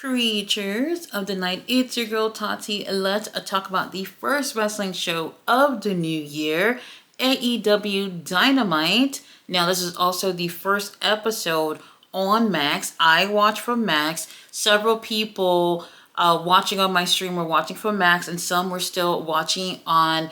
Creatures of the night, it's your girl Tati. Let's talk about the first wrestling show of the new year, AEW Dynamite. Now, this is also the first episode on Max. I watch from Max. Several people watching on my stream were watching from Max, and some were still watching on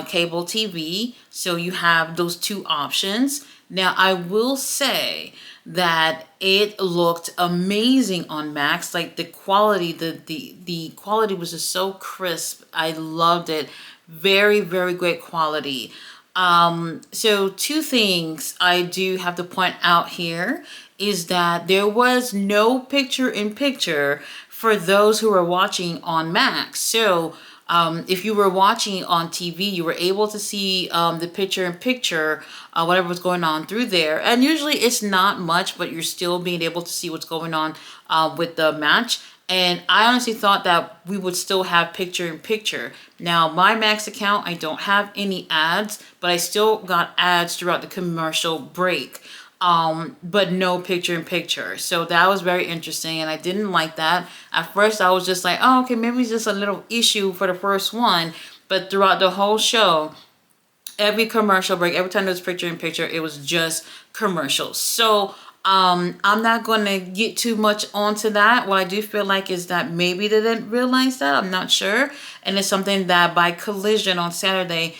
cable TV. So you have those two options. Now, I will say that it looked amazing on Max. Like the quality, the quality was just so crisp. I loved it. Very, very great quality. So two things I do have to point out here is that there was no picture in picture for those who are watching on Max. So if you were watching on TV, you were able to see the picture-in-picture, whatever was going on through there. And usually it's not much, but you're still being able to see what's going on with the match. And I honestly thought that we would still have picture-in-picture. Now, my Max account, I don't have any ads, but I still got ads throughout the commercial break. But no picture-in-picture. So that was very interesting, and I didn't like that. At first, I was just like, oh, okay, maybe it's just a little issue for the first one. But throughout the whole show, every commercial break, every time there was picture-in-picture, it was just commercials. So I'm not going to get too much onto that. What I do feel like is that maybe they didn't realize that. I'm not sure. And it's something that by Collision on Saturday,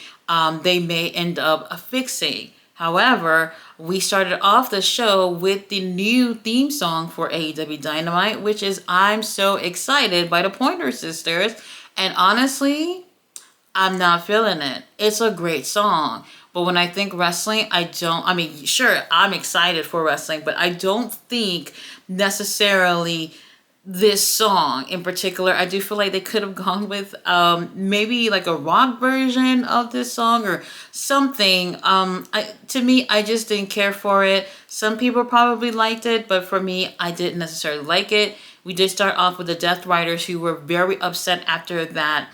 they may end up fixing. However, we started off the show with the new theme song for AEW Dynamite, which is I'm So Excited by the Pointer Sisters. And honestly, I'm not feeling it. It's a great song. But when I think wrestling, sure, I'm excited for wrestling, but I don't think necessarily this song in particular. I do feel like they could have gone with maybe like a rock version of this song or something. To me, I just didn't care for it. Some people probably liked it, but for me, I didn't necessarily like it. We did start off with the Death Riders, who were very upset after that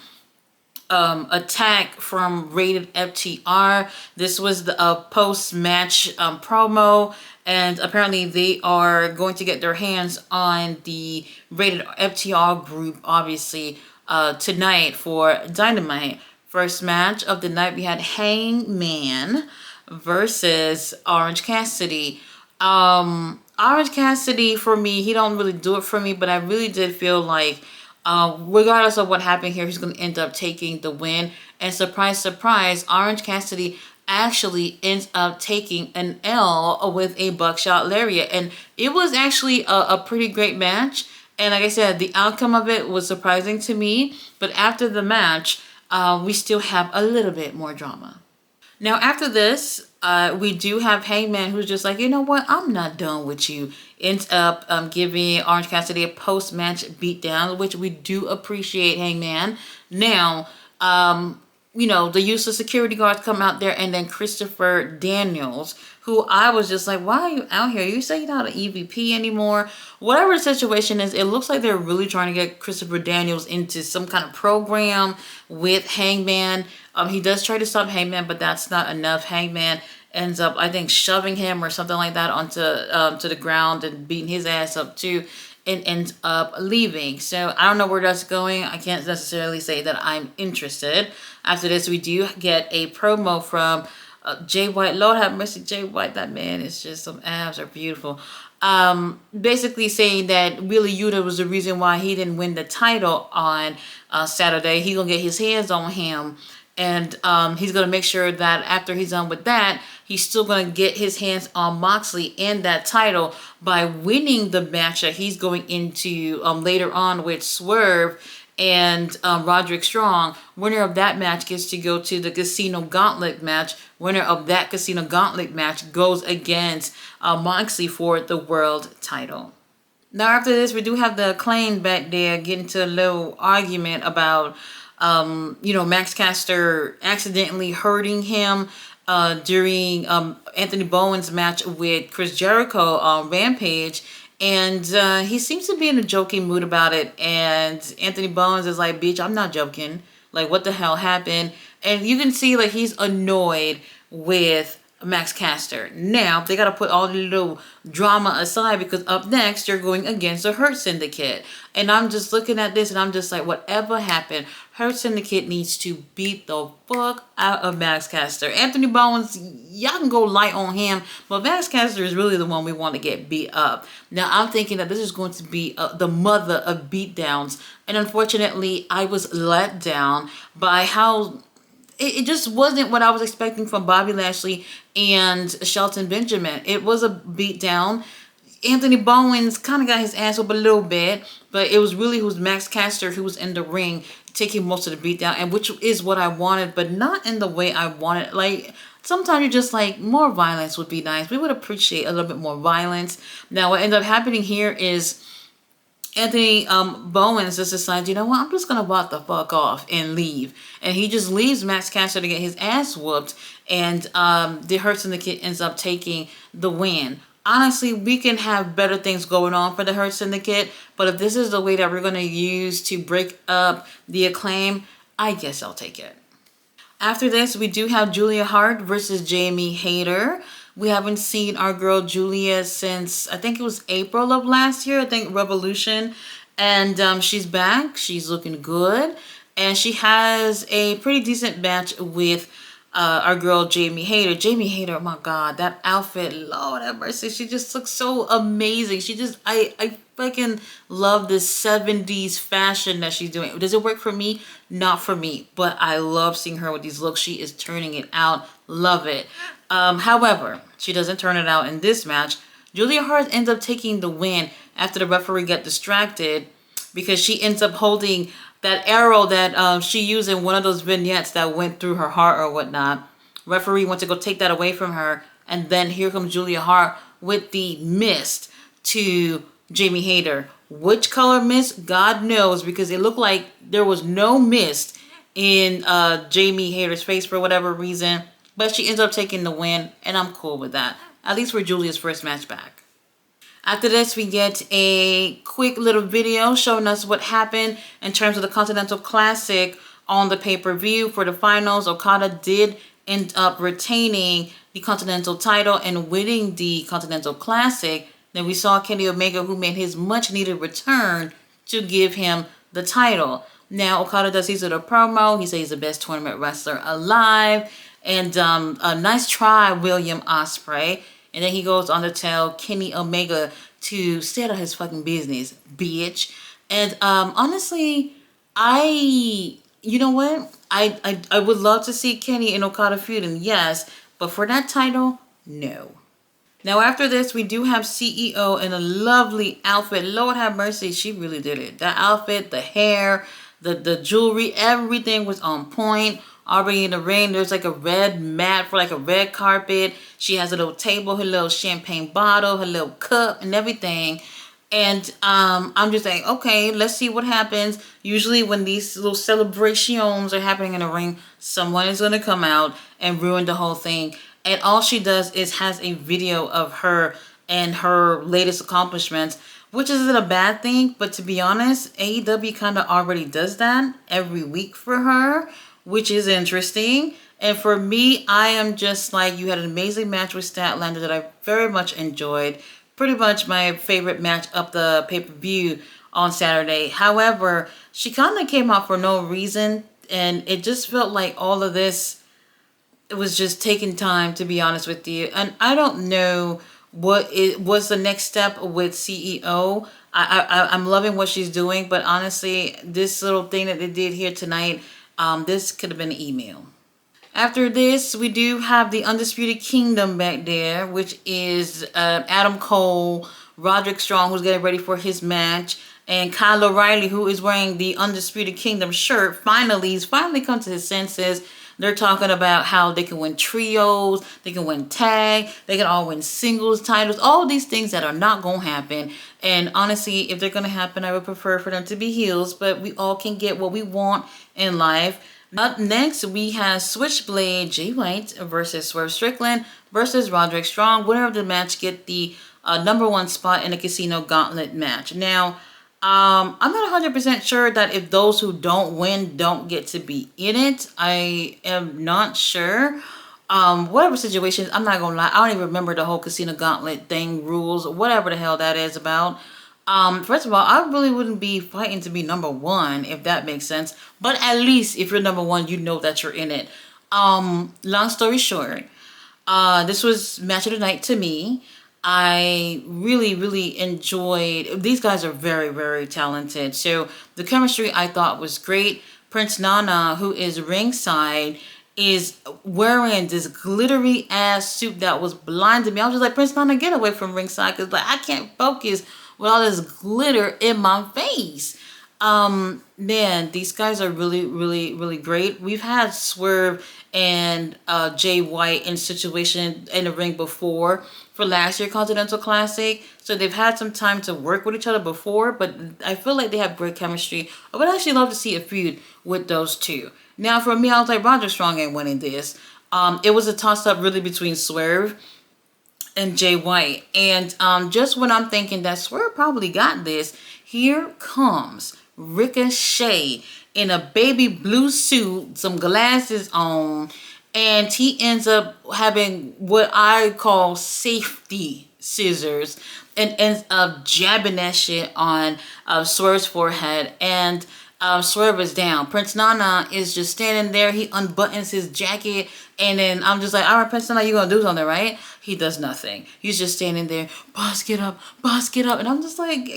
attack from Rated FTR. This was the post-match promo, and apparently they are going to get their hands on the Rated FTR group, obviously, tonight for Dynamite. First match of the night, we had Hangman versus Orange Cassidy. Orange Cassidy, for me, he don't really do it for me, but I really did feel like regardless of what happened here, he's going to end up taking the win. And surprise, surprise, Orange Cassidy actually ends up taking an L with a buckshot lariat. And it was actually a pretty great match. And like I said, the outcome of it was surprising to me. But after the match, we still have a little bit more drama. Now, after this, we do have Hangman, who's just like, you know what? I'm not done with you. Ends up giving Orange Cassidy a post-match beatdown, which we do appreciate, Hangman. Now, the use of security guards come out there, and then Christopher Daniels, who I was just like, why are you out here? You say you're not an EVP anymore. Whatever the situation is, it looks like they're really trying to get Christopher Daniels into some kind of program with Hangman. He does try to stop Hangman, but that's not enough. Hangman ends up, I think, shoving him or something like that onto to the ground and beating his ass up too, and ends up leaving. So I don't know where that's going. I can't necessarily say that I'm interested. After this, we do get a promo from Jay White. Lord have mercy, Jay White. That man is just, some abs are beautiful. Basically saying that Wheeler Yuta was the reason why he didn't win the title on Saturday. He gonna get his hands on him. And he's going to make sure that after he's done with that, he's still going to get his hands on Moxley and that title by winning the match that he's going into later on with Swerve and Roderick Strong. Winner of that match gets to go to the Casino Gauntlet match. Winner of that Casino Gauntlet match goes against Moxley for the world title. Now, after this, we do have the Acclaim back there getting to a little argument about Max Caster accidentally hurting him during Anthony Bowen's match with Chris Jericho on Rampage. And he seems to be in a joking mood about it. And Anthony Bowens is like, bitch, I'm not joking. Like, what the hell happened? And you can see, like, he's annoyed with Max Caster. Now they got to put all the little drama aside because up next they're going against the Hurt Syndicate. And I'm just looking at this and I'm just like, whatever happened, Hurt Syndicate needs to beat the fuck out of Max Caster. Anthony Bowens, y'all can go light on him, but Max Caster is really the one we want to get beat up. Now I'm thinking that this is going to be the mother of beatdowns. And unfortunately, I was let down by how it just wasn't what I was expecting from Bobby Lashley and Shelton Benjamin. It was a beatdown. Anthony Bowens kind of got his ass up a little bit, but it was really Max Caster who was in the ring taking most of the beatdown, and which is what I wanted, but not in the way I wanted. Like, sometimes you're just like, more violence would be nice. We would appreciate a little bit more violence. Now, what ended up happening here is Anthony Bowens just decides, you know what, I'm just going to walk the fuck off and leave. And he just leaves Max Caster to get his ass whooped. And the Hurt Syndicate ends up taking the win. Honestly, we can have better things going on for the Hurt Syndicate. But if this is the way that we're going to use to break up the Acclaim, I guess I'll take it. After this, we do have Julia Hart versus Jamie Hayter. We haven't seen our girl Julia since, I think it was April of last year, I think Revolution. And she's back. She's looking good. And she has a pretty decent match with our girl Jamie Hayter. Jamie Hayter, oh my God, that outfit, Lord have mercy. She just looks so amazing. She just, I fucking love this 70s fashion that she's doing. Does it work for me? Not for me. But I love seeing her with these looks. She is turning it out. Love it. However, she doesn't turn it out in this match. Julia Hart ends up taking the win after the referee got distracted because she ends up holding that arrow that she used in one of those vignettes that went through her heart or whatnot. Referee went to go take that away from her, and then here comes Julia Hart with the mist to Jamie Hayter. Which color mist? God knows, because it looked like there was no mist in Jamie Hayter's face for whatever reason. But she ends up taking the win, and I'm cool with that. At least for Julia's first match back. After this, we get a quick little video showing us what happened in terms of the Continental Classic on the pay-per-view. For the finals, Okada did end up retaining the Continental title and winning the Continental Classic. Then we saw Kenny Omega, who made his much-needed return to give him the title. Now, Okada does his little promo. He says he's the best tournament wrestler alive. And a nice try, William Ospreay. And then he goes on to tell Kenny Omega to stay out of his fucking business, bitch. And honestly, you know what? I would love to see Kenny and Okada feuding, yes. But for that title, no. Now after this, we do have CEO in a lovely outfit. Lord have mercy, she really did it. That outfit, the hair, the jewelry, everything was on point. Already in the ring, there's like a red mat for like a red carpet. She has a little table, her little champagne bottle, her little cup and everything. And I'm just like, okay, let's see what happens. Usually when these little celebrations are happening in the ring, someone is going to come out and ruin the whole thing. And all she does is has a video of her and her latest accomplishments, which isn't a bad thing. But to be honest, AEW kind of already does that every week for her, which is interesting. And for me, I am just like, you had an amazing match with Statlander that I very much enjoyed. Pretty much my favorite match of the pay-per-view on Saturday. However, she kind of came out for no reason. And it just felt like all of this, it was just taking time, to be honest with you. And I don't know what it was the next step with CEO. I'm loving what she's doing. But honestly, this little thing that they did here tonight, this could have been an email. After this, we do have the Undisputed Kingdom back there, which is Adam Cole, Roderick Strong, who's getting ready for his match, and Kyle O'Reilly, who is wearing the Undisputed Kingdom shirt. He's finally come to his senses. They're talking about how they can win trios, they can win tag, they can all win singles titles, all these things that are not going to happen. And honestly, if they're going to happen, I would prefer for them to be heels, but we all can get what we want in life. Up next, we have Switchblade Jay White versus Swerve Strickland versus Roderick Strong. Winner of the match get the #1 spot in the Casino Gauntlet match. Now, I'm not 100% sure that if those who don't win don't get to be in it. I am not sure. whatever situations, I'm not gonna lie, I don't even remember the whole Casino Gauntlet thing, rules, whatever the hell that is about. First of all, I really wouldn't be fighting to be number one, if that makes sense. But at least if you're number one, you know that you're in it. Long story short, this was match of the night to me. I really, really enjoyed. These guys are very, very talented. So the chemistry I thought was great. Prince Nana, who is ringside, is wearing this glittery ass suit that was blinding me. I was just like, Prince Nana, get away from ringside, because like I can't focus with all this glitter in my face. Man, these guys are really, really, really great. We've had Swerve and Jay White in situation in the ring before for last year Continental Classic, so they've had some time to work with each other before, but I feel like they have great chemistry. I would actually love to see a feud with those two. Now for me, I was like, Roger Strong ain't winning this. It was a toss-up really between Swerve and Jay White, and just when I'm thinking that Swerve probably got this, here comes Ricochet in a baby blue suit, some glasses on, and he ends up having what I call safety scissors and ends up jabbing that shit on Swerve's forehead, and Swerve is down. Prince Nana is just standing there. He unbuttons his jacket, and then I'm just like, all right, Prince Nana, you gonna do something, right? He does nothing. He's just standing there. Boss, get up. Boss, get up. And I'm just like,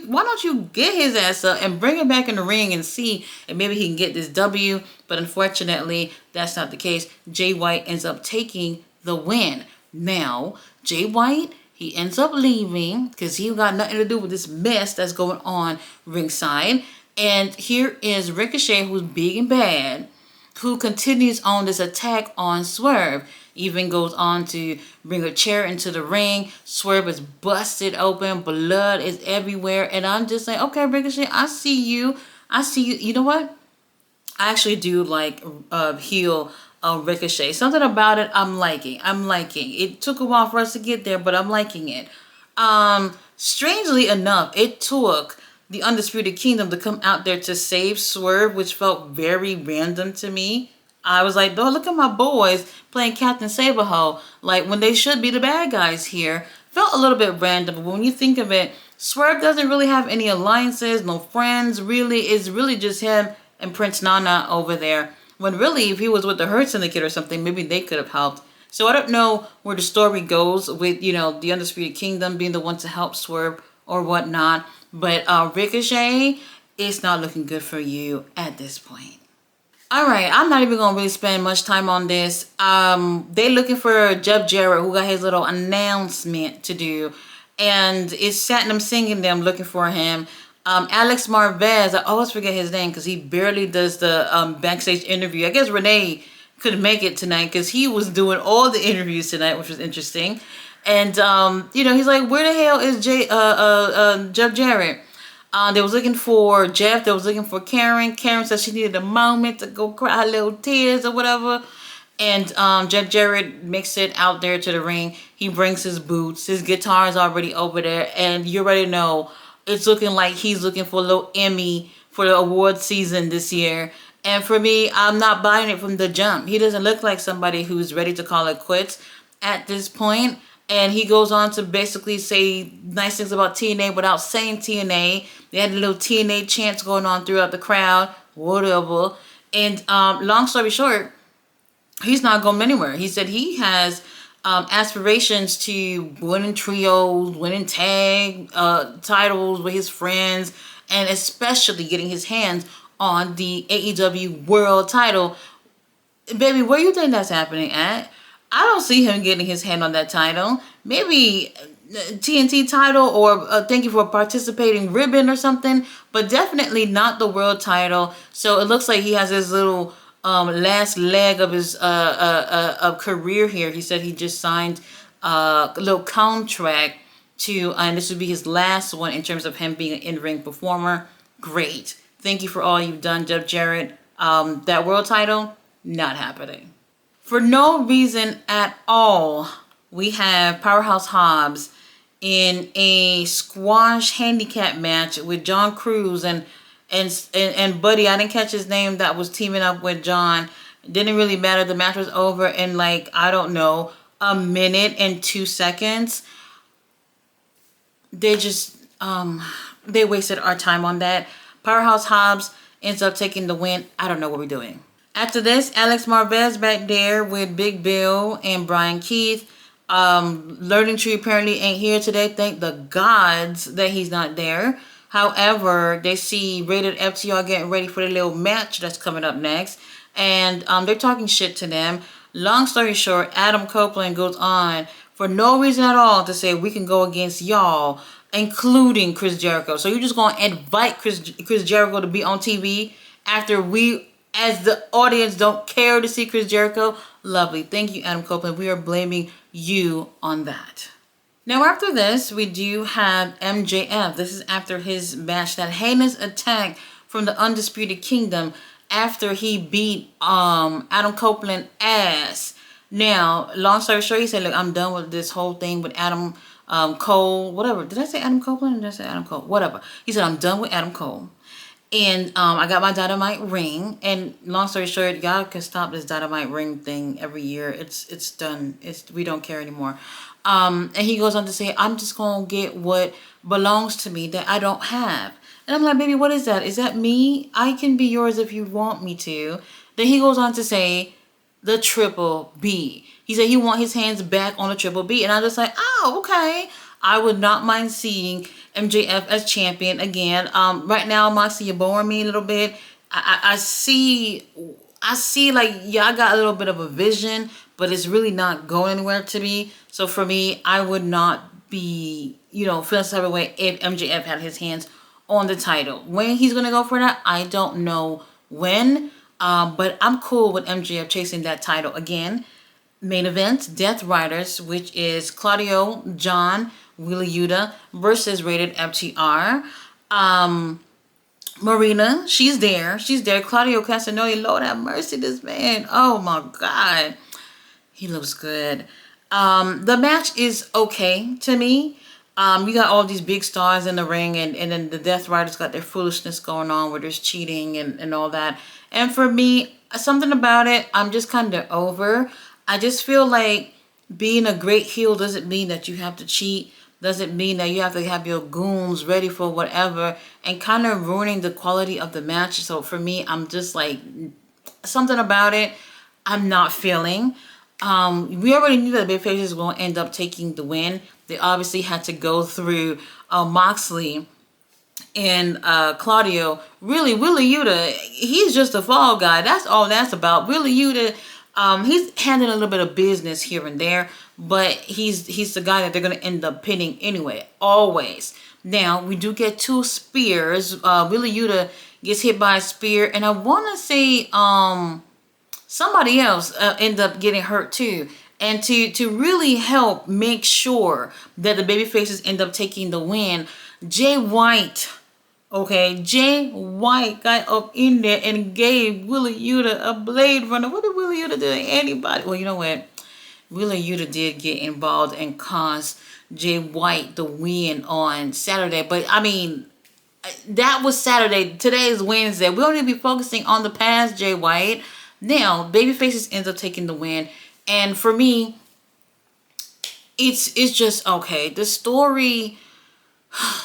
why don't you get his ass up and bring him back in the ring and see if maybe he can get this W? But unfortunately, that's not the case. Jay White ends up taking the win. Now, Jay White, he ends up leaving because he got nothing to do with this mess that's going on ringside. And here is Ricochet, who's big and bad, who continues on this attack on Swerve. Even goes on to bring a chair into the ring. Swerve is busted open. Blood is everywhere. And I'm just like, okay, Ricochet, I see you. I see you. You know what? I actually do like heel Ricochet. Something about it I'm liking. It took a while for us to get there, but I'm liking it. Strangely enough, it took the Undisputed Kingdom to come out there to save Swerve, which felt very random to me. I was like, oh, look at my boys playing Captain Saberho, like when they should be the bad guys here. Felt a little bit random, but when you think of it, Swerve doesn't really have any alliances, no friends, really. It's really just him and Prince Nana over there. When really, if he was with the Hurt Syndicate or something, maybe they could have helped. So I don't know where the story goes with, the Undisputed Kingdom being the one to help Swerve or whatnot. But Ricochet, it's not looking good for you at this point. All right, I'm not even going to really spend much time on this. They're looking for Jeff Jarrett, who got his little announcement to do. And it's Satnam singing them, looking for him. Alex Marvez, I always forget his name because he barely does the backstage interview. I guess Renee couldn't make it tonight because he was doing all the interviews tonight, which was interesting. And, he's like, where the hell is Jeff Jarrett? They was looking for Jeff. They was looking for Karen. Karen said she needed a moment to go cry little tears or whatever. And Jeff Jarrett makes it out there to the ring. He brings his boots. His guitar is already over there. And you already know it's looking like he's looking for a little Emmy for the award season this year. And for me, I'm not buying it from the jump. He doesn't look like somebody who's ready to call it quits at this point. And he goes on to basically say nice things about TNA without saying TNA. They had a little TNA chants going on throughout the crowd, whatever. And long story short, he's not going anywhere. He said he has aspirations to winning trios, winning tag titles with his friends, and especially getting his hands on the AEW World title. Baby, where you think that's happening at? I don't see him getting his hand on that title. Maybe TNT title or thank you for participating ribbon or something, but definitely not the world title. So it looks like he has his little last leg of his career here. He said he just signed a little contract and this would be his last one in terms of him being an in-ring performer. Great. Thank you for all you've done, Jeff Jarrett. That world title, not happening. For no reason at all, we have Powerhouse Hobbs in a squash handicap match with John Cruz and Buddy. I didn't catch his name that was teaming up with John. It didn't really matter. The match was over in like, I don't know, a minute and 2 seconds. They just, they wasted our time on that. Powerhouse Hobbs ends up taking the win. I don't know what we're doing. After this, Alex Marvez back there with Big Bill and Brian Keith. Learning Tree apparently ain't here today. Thank the gods that he's not there. However, they see Rated FTR getting ready for the little match that's coming up next. And they're talking shit to them. Long story short, Adam Copeland goes on for no reason at all to say we can go against y'all, including Chris Jericho. So you're just going to invite Chris Jericho to be on TV after we, as the audience, don't care to see Chris Jericho? Lovely. Thank you, Adam Copeland. We are blaming you on that. Now, after this, we do have MJF. This is after his match, that heinous attack from the Undisputed Kingdom after he beat Adam Copeland ass. Now, long story short, he said, look, I'm done with this whole thing with Adam Cole, whatever. Did I say Adam Copeland or did I say Adam Cole? Whatever. He said, I'm done with Adam Cole. And I got my Dynamite ring. And long story short, y'all can stop this Dynamite ring thing every year. It's done. We don't care anymore. And he goes on to say, I'm just going to get what belongs to me that I don't have. And I'm like, baby, what is that? Is that me? I can be yours if you want me to. Then he goes on to say, the Triple B. He said he want his hands back on the Triple B. And I'm just like, oh, okay. I would not mind seeing MJF as champion again. Right now, Moxie, you're boring me a little bit. I see like, yeah, I got a little bit of a vision, but it's really not going anywhere to me. So for me, I would not be, feeling some type of way if MJF had his hands on the title. When he's going to go for that, I don't know when. But I'm cool with MJF chasing that title again. Main event, Death Riders, which is Claudio, John, Wheeler Yuta versus Rated FTR. Marina, she's there. Claudio Castagnoli, Lord have mercy, this man. Oh my God. He looks good. The match is okay to me. You got all these big stars in the ring, and then the Death Riders got their foolishness going on where there's cheating and all that. And for me, something about it, I'm just kind of over. I just feel like being a great heel doesn't mean that you have to cheat. Doesn't mean that you have to have your goons ready for whatever, and kind of ruining the quality of the match. So for me, I'm just like, something about it I'm not feeling. We already knew that Babyface is going to end up taking the win. They obviously had to go through Moxley and Claudio. Really, Willie Yuta, he's just a fall guy. That's all that's about. Willie Yuta, he's handling a little bit of business here and there, but he's the guy that they're going to end up pinning anyway, always. Now, we do get 2 spears. Willie Yuta gets hit by a spear, and I want to say somebody else end up getting hurt too. And to really help make sure that the babyfaces end up taking the win, Jay White, Jay White got up in there and gave Willie Yuta a Blade Runner. What did Willie Yuta do to anybody? Well, you know what? Willie Yuta did get involved and cost Jay White the win on Saturday. But, I mean, that was Saturday. Today is Wednesday. We don't need to be focusing on the past, Jay White. Now, babyfaces ends up taking the win. And for me, it's just okay. The story,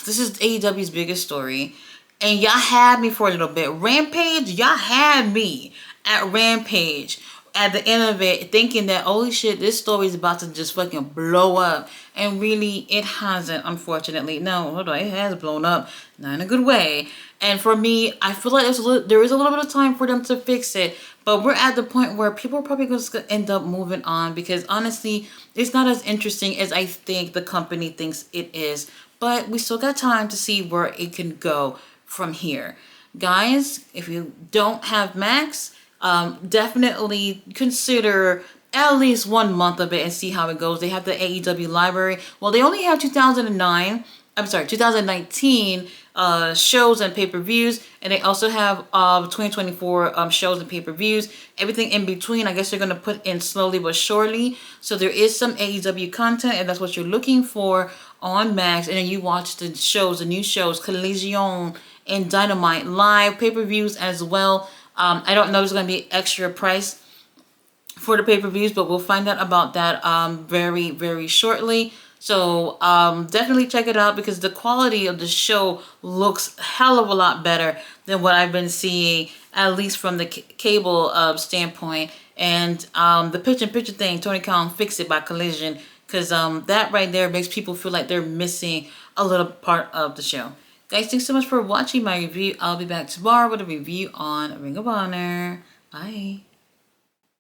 this is AEW's biggest story. And y'all had me for a little bit. Rampage, y'all had me at Rampage at the end of it thinking that, holy shit, this story is about to just fucking blow up. And really, it hasn't, unfortunately. No, hold on, it has blown up. Not in a good way. And for me, I feel like there is a little bit of time for them to fix it. But we're at the point where people are probably going to end up moving on, because honestly, it's not as interesting as I think the company thinks it is. But we still got time to see where it can go from here. Guys, if you don't have Max, definitely consider at least 1 month of it and see how it goes. They have the AEW library. Well, they only have 2019 shows and pay-per-views, and they also have 2024 shows and pay-per-views. Everything in between, I guess they're going to put in slowly but surely. So there is some AEW content, and that's what you're looking for on Max. And then you watch the shows, the new shows, Collision and Dynamite live, pay-per-views as well. I don't know if there's going to be extra price for the pay-per-views, but we'll find out about that very, very shortly. So definitely check it out, because the quality of the show looks a hell of a lot better than what I've been seeing, at least from the cable standpoint. And the picture-in-picture thing, Tony Khan fixed it by Collision, because that right there makes people feel like they're missing a little part of the show. Guys, thanks so much for watching my review. I'll be back tomorrow with a review on Ring of Honor. Bye.